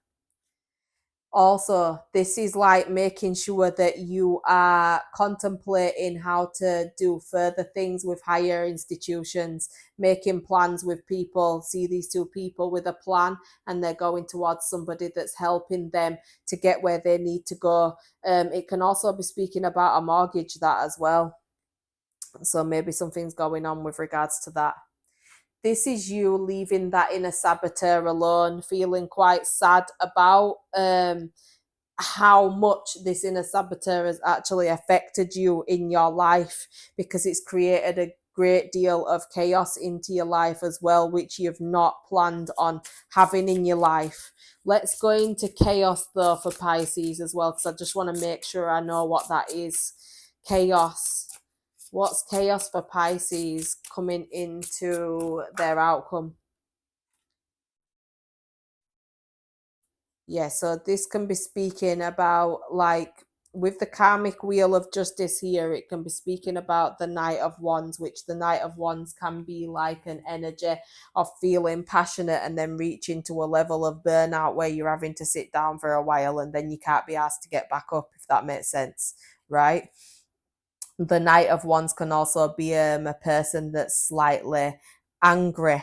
Speaker 1: Also, this is like making sure that you are contemplating how to do further things with higher institutions, making plans with people. See these two people with a plan, and they're going towards somebody that's helping them to get where they need to go. It can also be speaking about a mortgage, that as well. So maybe something's going on with regards to that. This is you leaving that inner saboteur alone, feeling quite sad about how much this inner saboteur has actually affected you in your life, because it's created a great deal of chaos into your life as well, which you've not planned on having in your life. Let's go into chaos though for Pisces as well, because I just want to make sure I know what that is. Chaos. What's chaos for Pisces coming into their outcome? Yeah, so this can be speaking about like with the karmic wheel of justice here, it can be speaking about the Knight of Wands, which the Knight of Wands can be like an energy of feeling passionate and then reaching to a level of burnout where you're having to sit down for a while and then you can't be asked to get back up, if that makes sense, right? The Knight of Wands can also be a person that's slightly angry.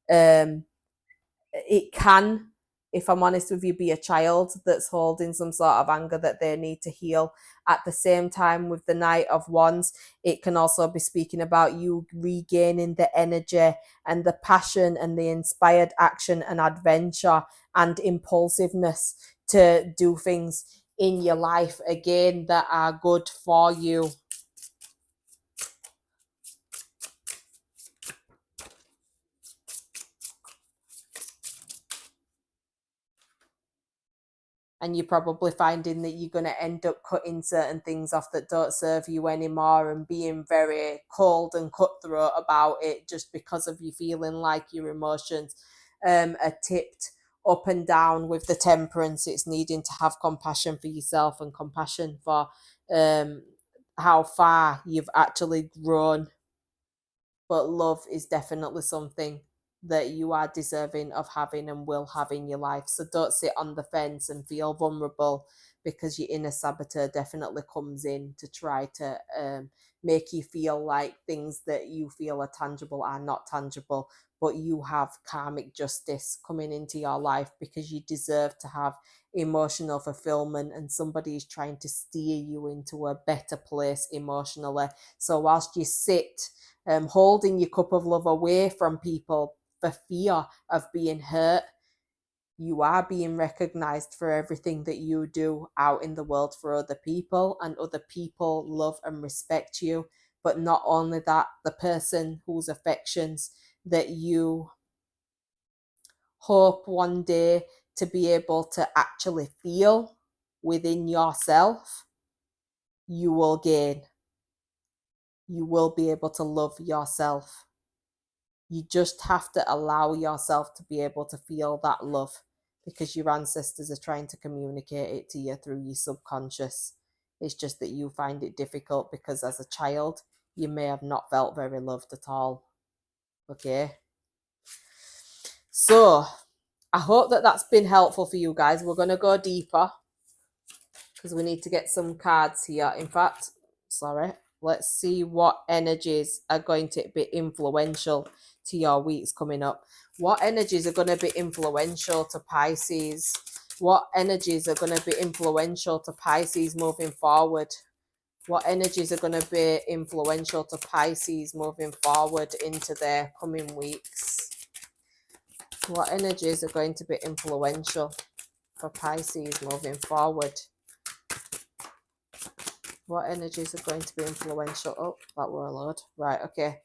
Speaker 1: It can, if I'm honest with you, be a child that's holding some sort of anger that they need to heal. At the same time, with the Knight of Wands, it can also be speaking about you regaining the energy and the passion and the inspired action and adventure and impulsiveness to do things in your life again that are good for you. And you're probably finding that you're going to end up cutting certain things off that don't serve you anymore and being very cold and cutthroat about it just because of you feeling like your emotions are tipped up and down. With the Temperance, it's needing to have compassion for yourself and compassion for how far you've actually grown. But love is definitely something that you are deserving of having and will have in your life. So don't sit on the fence and feel vulnerable, because your inner saboteur definitely comes in to try to make you feel like things that you feel are tangible are not tangible. But you have karmic justice coming into your life because you deserve to have emotional fulfillment, and somebody is trying to steer you into a better place emotionally. So whilst you sit holding your cup of love away from people for fear of being hurt, you are being recognized for everything that you do out in the world for other people, and other people love and respect you. But not only that, the person whose affections that you hope one day to be able to actually feel within yourself, you will gain. You will be able to love yourself. You just have to allow yourself to be able to feel that love, because your ancestors are trying to communicate it to you through your subconscious. It's just that you find it difficult because as a child, you may have not felt very loved at all. Okay? So, I hope that that's been helpful for you guys. We're going to go deeper because we need to get some cards here. In fact, let's see what energies are going to be influential to your weeks coming up. What energies are going to be influential to Pisces? What energies are going to be influential to Pisces moving forward? What energies are going to be influential to Pisces moving forward into their coming weeks? What energies are going to be influential for Pisces moving forward? What energies are going to be influential? Oh, that were a load. Right, okay.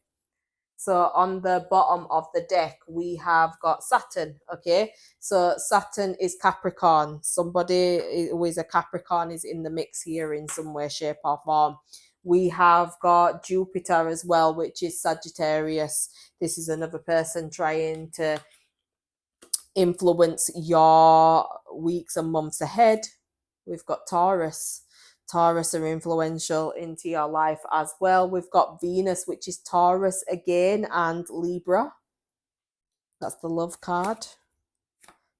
Speaker 1: So on the bottom of the deck, we have got Saturn, okay? So Saturn is Capricorn. Somebody who is a Capricorn is in the mix here in some way, shape or form. We have got Jupiter as well, which is Sagittarius. This is another person trying to influence your weeks and months ahead. We've got Taurus. Taurus are influential into your life as well. We've got Venus, which is Taurus again, and Libra. That's the love card.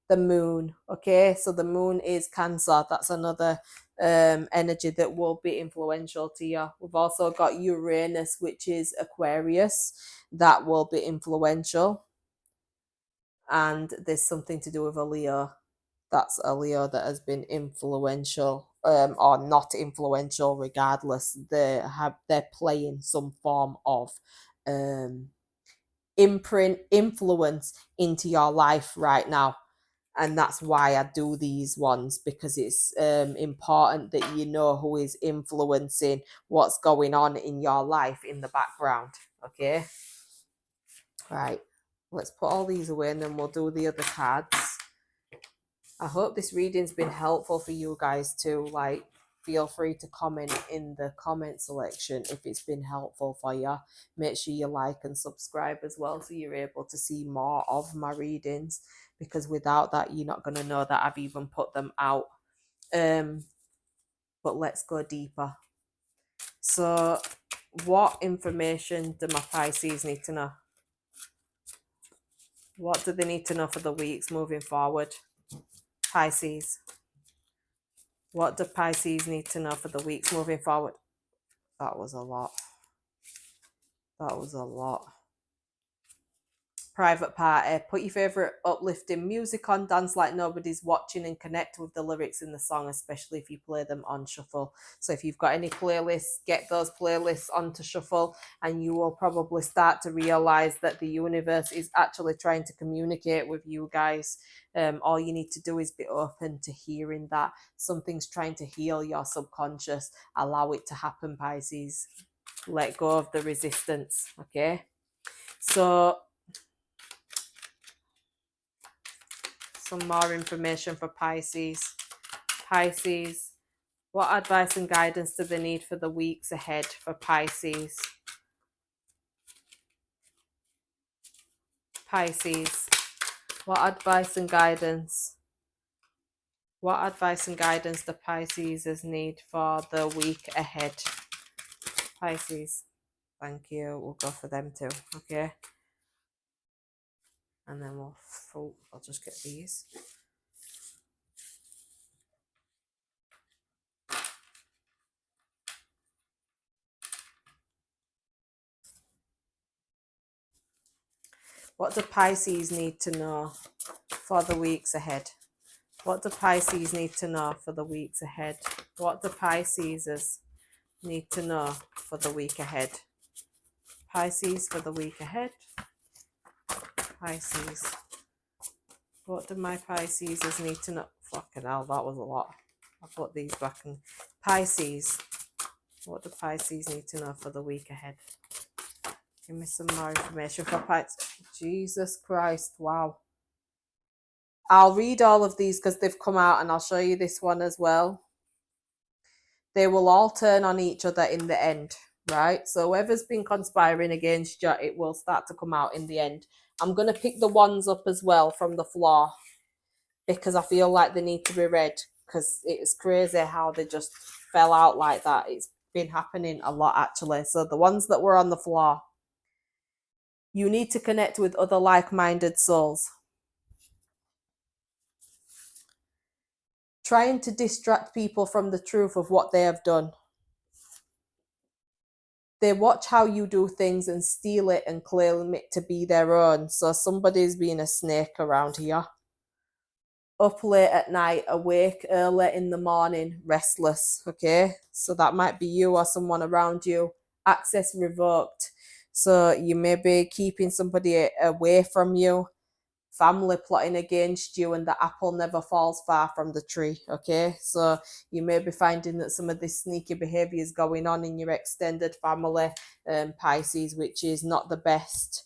Speaker 1: The moon. Okay, so the moon is Cancer. That's another energy that will be influential to you. We've also got Uranus, which is Aquarius. That will be influential. And there's something to do with a Leo. That's a Leo that has been influential or not influential, regardless. They're playing some form of influence into your life right now. And that's why I do these ones, because it's important that you know who is influencing what's going on in your life in the background. Okay, right, let's put all these away and then we'll do the other cards. I hope this reading's been helpful for you guys too. Like, feel free to comment in the comment section if it's been helpful for you. Make sure you like and subscribe as well, so you're able to see more of my readings, because without that, you're not going to know that I've even put them out. But but let's go deeper. So what information do my Pisces need to know? What do they need to know for the weeks moving forward? Pisces. What do Pisces need to know for the weeks moving forward? That was a lot. That was a lot. Private party. Put your favourite uplifting music on, dance like nobody's watching, and connect with the lyrics in the song, especially if you play them on shuffle. So if you've got any playlists, get those playlists onto shuffle, and you will probably start to realise that the universe is actually trying to communicate with you guys. All you need to do is be open to hearing that. Something's trying to heal your subconscious. Allow it to happen, Pisces. Let go of the resistance, okay? So some more information for Pisces. Pisces, what advice and guidance do they need for the weeks ahead for Pisces? Pisces, what advice and guidance? What advice and guidance do Pisces need for the week ahead? Pisces, thank you. We'll go for them too, okay? And then I'll just get these. What do Pisces need to know for the weeks ahead? What do Pisces need to know for the weeks ahead? What do Pisces need to know for the week ahead? Pisces for the week ahead. Pisces. What do my Pisces need to know? Fucking hell, that was a lot. I'll put these back in. Pisces. What do Pisces need to know for the week ahead? Give me some more information for Pisces. Jesus Christ, wow. I'll read all of these because they've come out, and I'll show you this one as well. They will all turn on each other in the end, right? So whoever's been conspiring against you, it will start to come out in the end. I'm going to pick the ones up as well from the floor because I feel like they need to be read, because it's crazy how they just fell out like that. It's been happening a lot, actually. So the ones that were on the floor. You need to connect with other like-minded souls. Trying to distract people from the truth of what they have done. They watch how you do things and steal it and claim it to be their own. So somebody's being a snake around here. Up late at night, awake early in the morning, restless, okay? So that might be you or someone around you. Access revoked. So you may be keeping somebody away from you. Family plotting against you, and the apple never falls far from the tree, okay? So you may be finding that some of this sneaky behavior is going on in your extended family, Pisces, which is not the best.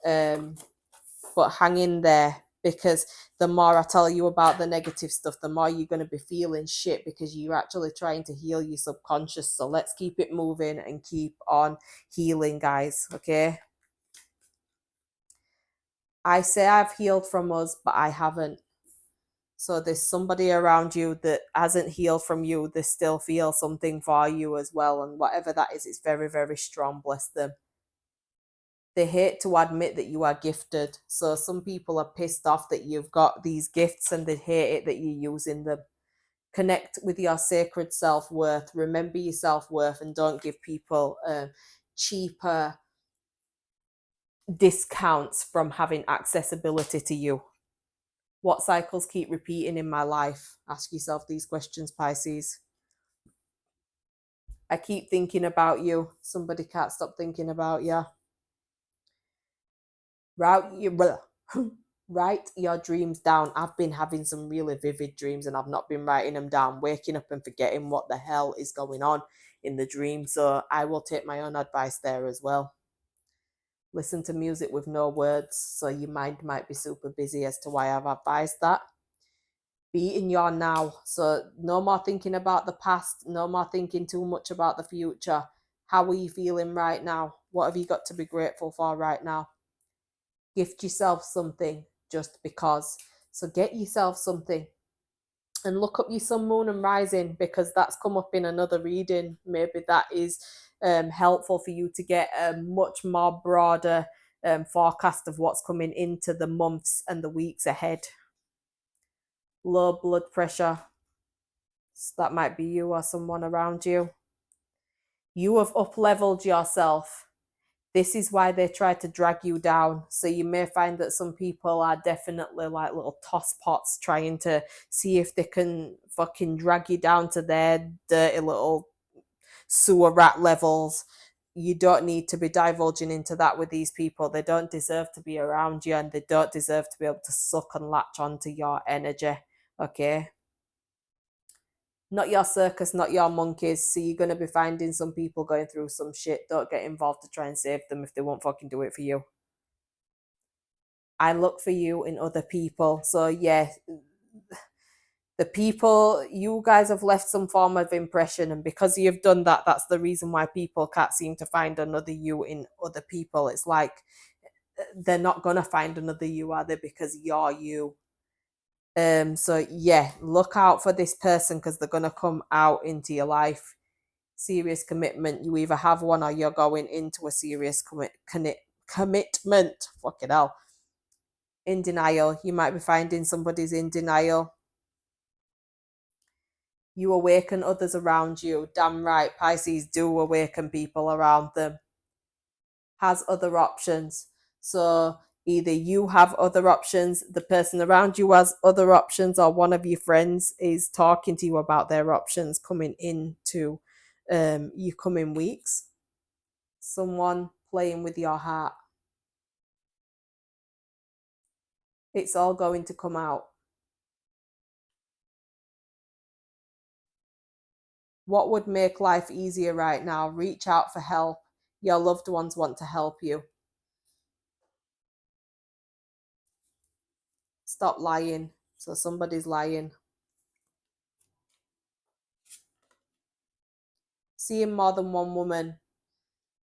Speaker 1: But hang in there, because the more I tell you about the negative stuff, the more you're going to be feeling shit, because you're actually trying to heal your subconscious. So let's keep it moving and keep on healing, guys, okay? I say I've healed from us, but I haven't. So there's somebody around you that hasn't healed from you. They still feel something for you as well. And whatever that is, it's very, very strong. Bless them. They hate to admit that you are gifted. So some people are pissed off that you've got these gifts, and they hate it that you're using them. Connect with your sacred self-worth. Remember your self-worth, and don't give people cheaper discounts from having accessibility to you. What cycles keep repeating in my life? Ask yourself these questions, Pisces. I keep thinking about you. Somebody can't stop thinking about you. Write your dreams down. I've been having some really vivid dreams, and I've not been writing them down, waking up and forgetting what the hell is going on in the dream. So I will take my own advice there as well. Listen to music with no words, so your mind might be super busy as to why I've advised that. Be in your now. So no more thinking about the past, no more thinking too much about the future. How are you feeling right now? What have you got to be grateful for right now? Gift yourself something just because. So get yourself something. And look up your sun, moon, and rising, because that's come up in another reading. Maybe that is helpful for you to get a much more broader forecast of what's coming into the months and the weeks ahead. Low blood pressure. So that might be you or someone around you. You have up-leveled yourself. This is why they try to drag you down. So you may find that some people are definitely like little tosspots trying to see if they can fucking drag you down to their dirty little sewer rat levels. You don't need to be divulging into that with these people. They don't deserve to be around you, and they don't deserve to be able to suck and latch onto your energy. Okay? Not your circus, not your monkeys. So you're going to be finding some people going through some shit. Don't get involved to try and save them if they won't fucking do it for you. I look for you in other people. So yeah, the people, you guys have left some form of impression, and because you've done that, that's the reason why people can't seem to find another you in other people. It's like they're not going to find another you, are they? Because you're you. So yeah, look out for this person, because they're going to come out into your life. Serious commitment. You either have one or you're going into a serious commitment. Fucking hell. In denial. You might be finding somebody's in denial. You awaken others around you. Damn right, Pisces do awaken people around them. Has other options. So either you have other options, the person around you has other options, or one of your friends is talking to you about their options coming into your coming weeks. Someone playing with your heart. It's all going to come out. What would make life easier right now? Reach out for help. Your loved ones want to help you. Stop lying. So somebody's lying. Seeing more than one woman.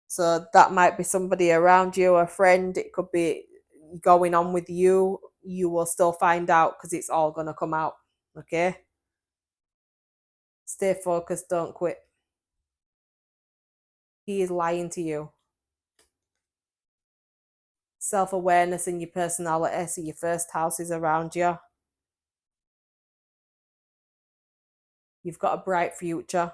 Speaker 1: So that might be somebody around you, a friend. It could be going on with you. You will still find out, because it's all going to come out. Okay? Stay focused. Don't quit. He is lying to you. Self-awareness in your personality. So your first house is around you. You've got a bright future.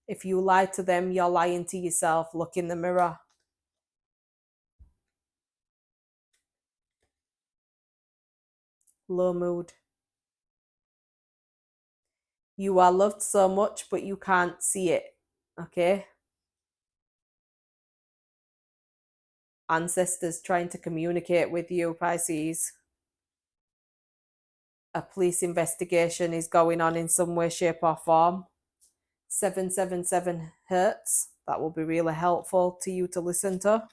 Speaker 1: If you lie to them, you're lying to yourself. Look in the mirror. Low mood. You are loved so much, but you can't see it. Okay? Ancestors trying to communicate with you, Pisces. A police investigation is going on in some way, shape, or form. 777 hertz. That will be really helpful to you to listen to.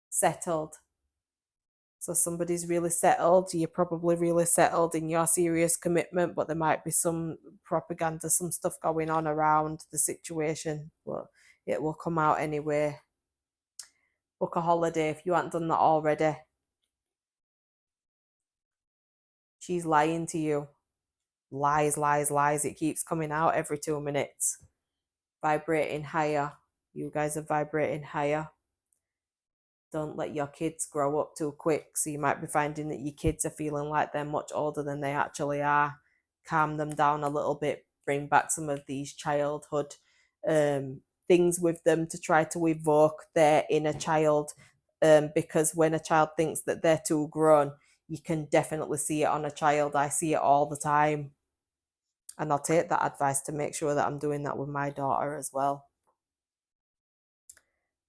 Speaker 1: Settled. So somebody's really settled. You're probably really settled in your serious commitment, but there might be some propaganda, some stuff going on around the situation, but it will come out anyway. Book a holiday if you haven't done that already. She's lying to you. Lies, lies, lies. It keeps coming out every 2 minutes. Vibrating higher. You guys are vibrating higher. Don't let your kids grow up too quick. So you might be finding that your kids are feeling like they're much older than they actually are. Calm them down a little bit. Bring back some of these childhood things with them to try to evoke their inner child. Because when a child thinks that they're too grown, you can definitely see it on a child. I see it all the time. And I'll take that advice to make sure that I'm doing that with my daughter as well.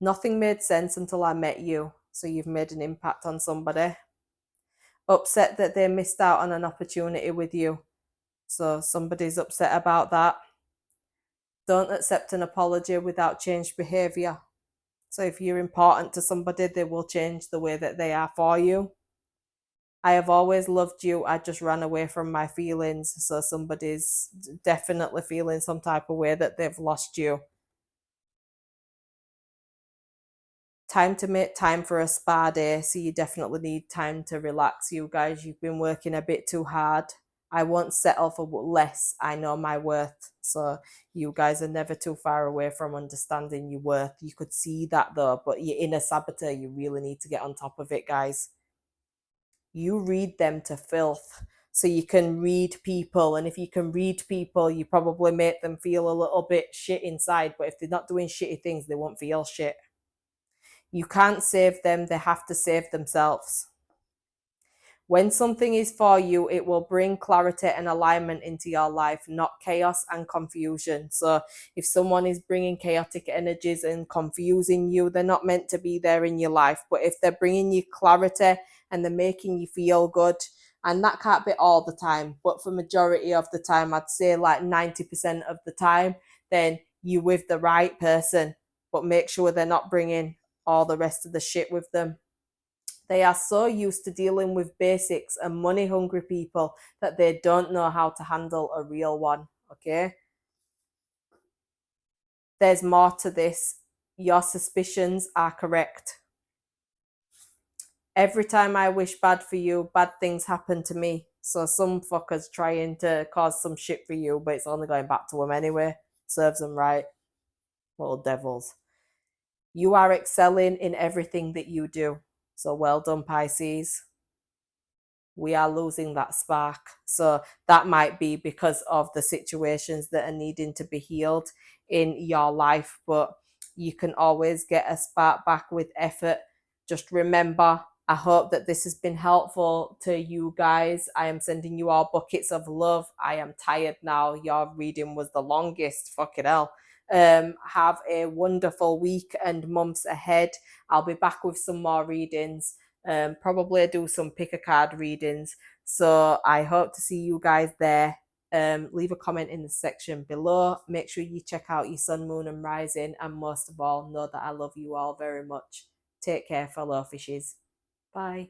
Speaker 1: Nothing made sense until I met you. So you've made an impact on somebody. Upset that they missed out on an opportunity with you. So somebody's upset about that. Don't accept an apology without changed behaviour. So if you're important to somebody, they will change the way that they are for you. I have always loved you. I just ran away from my feelings. So somebody's definitely feeling some type of way that they've lost you. Time to make time for a spa day. So you definitely need time to relax, you guys. You've been working a bit too hard. I won't settle for less. I know my worth. So you guys are never too far away from understanding your worth. You could see that though, but your inner saboteur, you really need to get on top of it, guys. You read them to filth. So you can read people, and if you can read people, you probably make them feel a little bit shit inside. But if they're not doing shitty things, they won't feel shit. You can't save them, they have to save themselves. When something is for you, it will bring clarity and alignment into your life, not chaos and confusion. So, if someone is bringing chaotic energies and confusing you, they're not meant to be there in your life. But if they're bringing you clarity and they're making you feel good, and that can't be all the time, but for majority of the time, I'd say like 90% of the time, then you with the right person. But make sure they're not bringing all the rest of the shit with them. They are so used to dealing with basics and money hungry people that they don't know how to handle a real one. Okay? There's more to this. Your suspicions are correct. Every time I wish bad for you, bad things happen to me. So some fuckers trying to cause some shit for you, but it's only going back to them anyway. Serves them right. Little devils. You are excelling in everything that you do. So well done, Pisces. We are losing that spark. So that might be because of the situations that are needing to be healed in your life, but you can always get a spark back with effort. Just remember, I hope that this has been helpful to you guys. I am sending you all buckets of love. I am tired now. Your reading was the longest. Fucking hell. Have a wonderful week and months ahead. I'll be back with some more readings. Probably do some pick a card readings. So I hope to see you guys there. Leave a comment in the section below. Make sure you check out your sun, moon, and rising. And most of all, know that I love you all very much. Take care, fellow fishes. Bye.